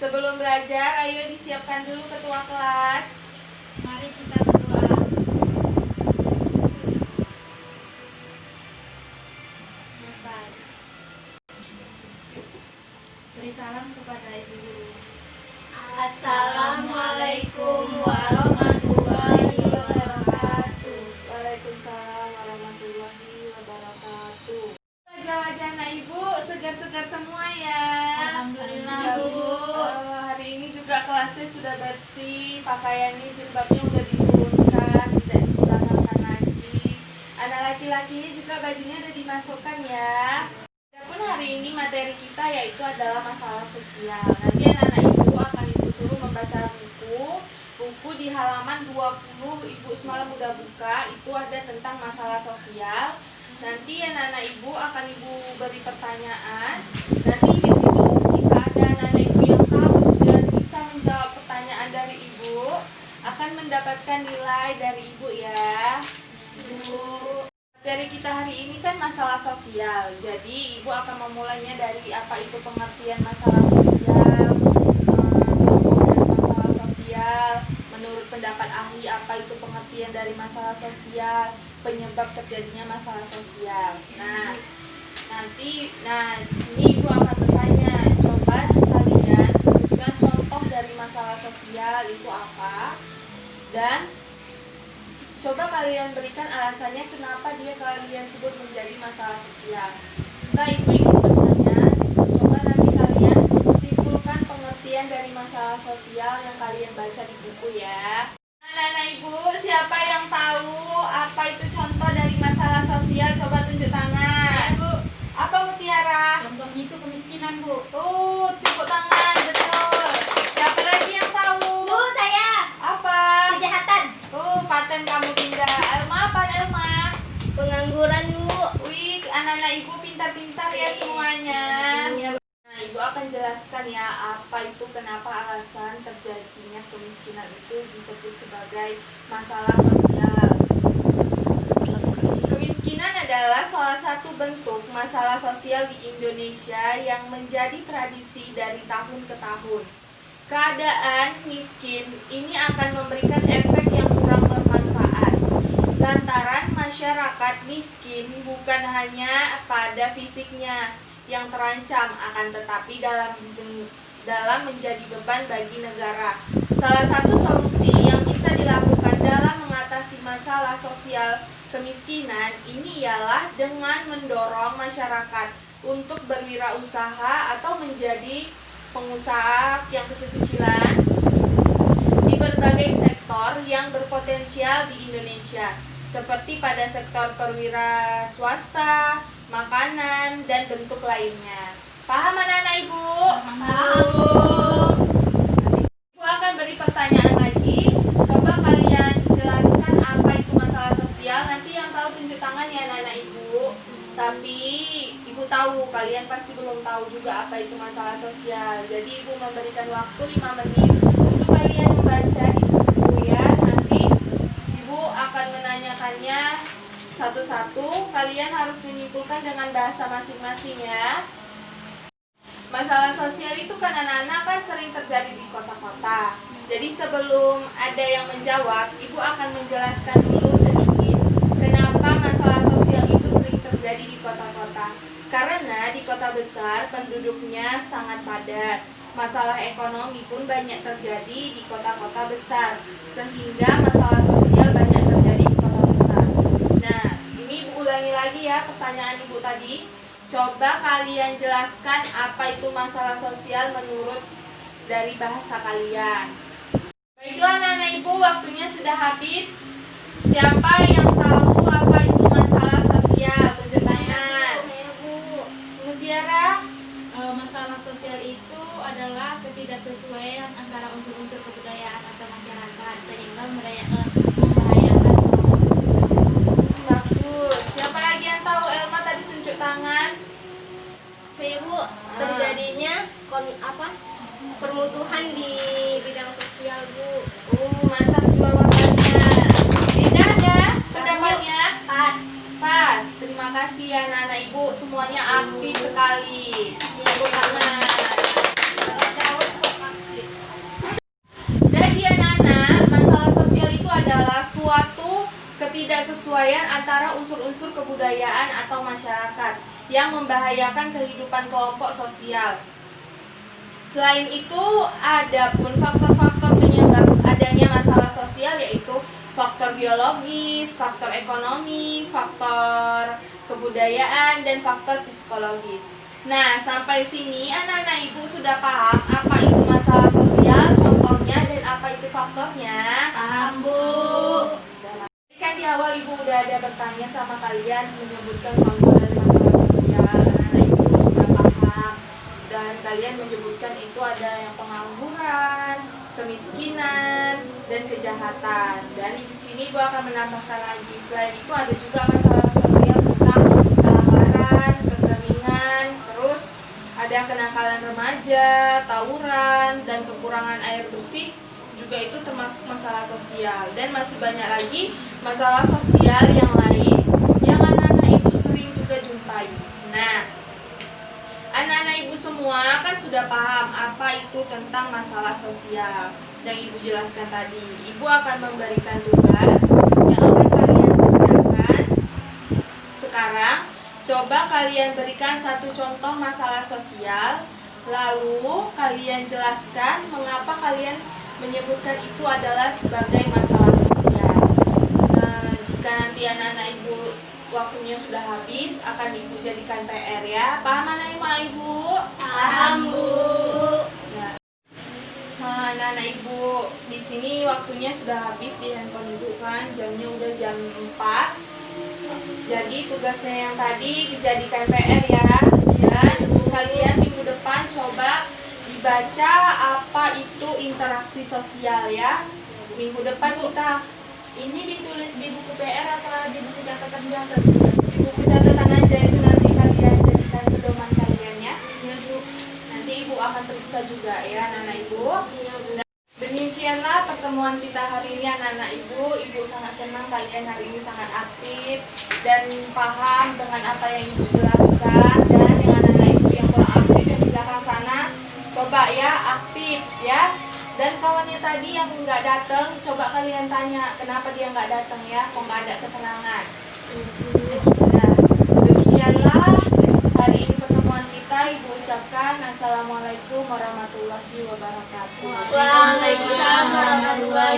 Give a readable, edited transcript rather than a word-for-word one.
Sebelum belajar, ayo disiapkan dulu ketua kelas. Mari kita berdoa. Selesai. Beri salam kepada ibu guru. Assalamualaikum warahmatullahi wabarakatuh. Waalaikumsalam warahmatullahi wabarakatuh. Wajah-wajah anak ibu segar-segar semua ya. Alhamdulillah, Bu. Hari ini juga kelasnya sudah bersih, pakaiannya jilbabnya udah diturunkan, tidak dibelakangkan lagi. Anak laki-lakinya juga bajunya udah dimasukkan ya. Adapun hari ini materi kita yaitu adalah masalah sosial. Nanti anak-anak ibu akan ibu suruh membaca buku di halaman 20. Ibu semalam udah buka, itu ada tentang masalah sosial. Nanti anak-anak ibu akan ibu beri pertanyaan. Nanti di situ jika ada anak-anak ibu yang tahu dan bisa menjawab pertanyaan dari ibu, akan mendapatkan nilai dari ibu ya. Bu, materi kita hari ini kan masalah sosial. Jadi ibu akan memulainya dari apa itu pengertian masalah sosial, contoh dari masalah sosial, menurut pendapat ahli apa itu pengertian dari masalah sosial, penyebab terjadinya masalah sosial. Nah, di sini ibu akan bertanya, coba kalian sebutkan contoh dari masalah sosial itu apa, dan coba kalian berikan alasannya kenapa dia kalian sebut menjadi masalah sosial. Setelah ibu ingin bertanya, coba nanti kalian simpulkan pengertian dari masalah sosial yang kalian baca di buku ya. Anak-anak ibu, siapa yang tahu apa itu contoh dari masalah sosial? Coba tunjuk tangan. Ya, Bu. Apa Mutiara? Contohnya itu kemiskinan, Bu. Tepuk tangan, betul. Siapa lagi yang tahu? Bu, saya Apa? kejahatan, Paten kamu pindah. Elma, apa Elma? pengangguran, Bu. Wih, anak-anak ibu pintar-pintar ya semuanya. Nah, ibu akan jelaskan ya apa itu kenapa alasan terjadinya kemiskinan itu disebut sebagai masalah sosial. Kemiskinan adalah salah satu bentuk masalah sosial di Indonesia yang menjadi tradisi dari tahun ke tahun. Keadaan miskin ini akan memberikan efek yang kurang bermanfaat. Lantaran masyarakat miskin bukan hanya pada fisiknya yang terancam, akan tetapi dalam menjadi beban bagi negara. Salah satu solusi yang bisa dilakukan dalam mengatasi masalah sosial kemiskinan ini ialah dengan mendorong masyarakat untuk berwirausaha atau menjadi pengusaha yang kecil-kecilan di berbagai sektor yang berpotensial di Indonesia, seperti pada sektor perwira swasta, makanan, dan bentuk lainnya. Paham anak-anak ibu? Paham. Ibu akan beri pertanyaan lagi. Coba kalian jelaskan apa itu masalah sosial. Nanti yang tahu tunjuk tangan ya anak-anak ibu. Tapi ibu tahu, kalian pasti belum tahu juga apa itu masalah sosial. Jadi ibu memberikan waktu 5 menit untuk kalian membaca di buku ya. Nanti ibu akan menanyakannya satu-satu. Kalian harus menyimpulkan dengan bahasa masing-masing ya. Masalah sosial itu kan anak-anak kan sering terjadi di kota-kota. Jadi sebelum ada yang menjawab, ibu akan menjelaskan dulu sedikit kenapa masalah sosial itu sering terjadi di kota-kota. Karena di kota besar penduduknya sangat padat. Masalah ekonomi pun banyak terjadi di kota-kota besar, sehingga masalah sosial banyak terjadi di kota besar. Nah, ini ibu ulangi lagi ya pertanyaan ibu tadi. Coba kalian jelaskan apa itu masalah sosial menurut dari bahasa kalian. Baiklah anak-anak ibu, waktunya sudah habis. Siapa yang tahu apa itu masalah sosial? Tunjuk tangan. Saya, Bu. Mutiara? Masalah sosial itu adalah ketidaksesuaian antara unsur-unsur kebudayaan atau masyarakat sehingga membahayakan sosial bersama. Bagus. Siapa lagi yang tahu? Elma tadi tunjuk tangan. Saya, Bu, terjadinya permusuhan di bidang sosial, Bu. Mantap jawabannya. Dinda ada pendapatnya? Pas. Pas. Terima kasih ya anak-anak ibu, semuanya aktif sekali. Tepuk tangan. Jauh kok, Kak. ketidaksesuaian antara unsur-unsur kebudayaan atau masyarakat yang membahayakan kehidupan kelompok sosial. Selain itu, ada pun faktor-faktor penyebab adanya masalah sosial, yaitu faktor biologis, faktor ekonomi, faktor kebudayaan, dan faktor psikologis. Nah, sampai sini anak-anak ibu sudah paham apa itu masalah sosial, contohnya, dan apa itu faktornya? Paham, Bu. Kan di awal ibu udah ada bertanya sama kalian, menyebutkan contoh dari masalah sosial. Anak-anak ibu sudah paham, dan kalian menyebutkan itu ada yang pengangguran, kemiskinan, dan kejahatan. Dan di sini ibu akan menambahkan lagi, selain itu ada juga masalah sosial tentang kelaparan, kekeringan, terus ada kenakalan remaja, tawuran, dan kekurangan air bersih, juga itu termasuk masalah sosial. Dan masih banyak lagi masalah sosial yang lain yang anak-anak ibu sering juga jumpai. Nah, anak-anak ibu semua kan sudah paham apa itu tentang masalah sosial yang ibu jelaskan tadi. Ibu akan memberikan tugas yang akan kalian kerjakan. Sekarang coba kalian berikan satu contoh masalah sosial, lalu kalian jelaskan mengapa kalian menyebutkan itu adalah sebagai masalah sosial. Jika nanti anak-anak ibu waktunya sudah habis, akan ibu jadikan PR ya. Paham anak-anak ibu? Paham, Bu. Ya. Anak-anak ibu, di sini waktunya sudah habis di handphone ibu kan, jamnya udah jam 4. Jadi tugasnya yang tadi dijadikan PR ya. Dan kalian minggu depan coba dibaca apa itu interaksi sosial ya. Minggu depan kita Ini ditulis di buku PR atau di buku catatan biasa? di buku catatan aja, itu nanti kalian jadikan pedoman kalian ya. Ya, Bu. Nanti ibu akan periksa juga ya anak-anak ibu. Iya, Bu. Demikianlah pertemuan kita hari ini anak-anak ibu. Ibu sangat senang kalian hari ini sangat aktif dan paham dengan apa yang ibu jelaskan. Dan yang anak-anak ibu yang kurang aktif yang di belakang sana, coba ya aktif ya. Dan kawannya tadi yang nggak datang, coba kalian tanya kenapa dia nggak datang ya, kok nggak ada ketenangan. Nah, demikianlah hari ini pertemuan kita. Ibu ucapkan assalamualaikum warahmatullahi wabarakatuh. Waalaikumsalam warahmatullahi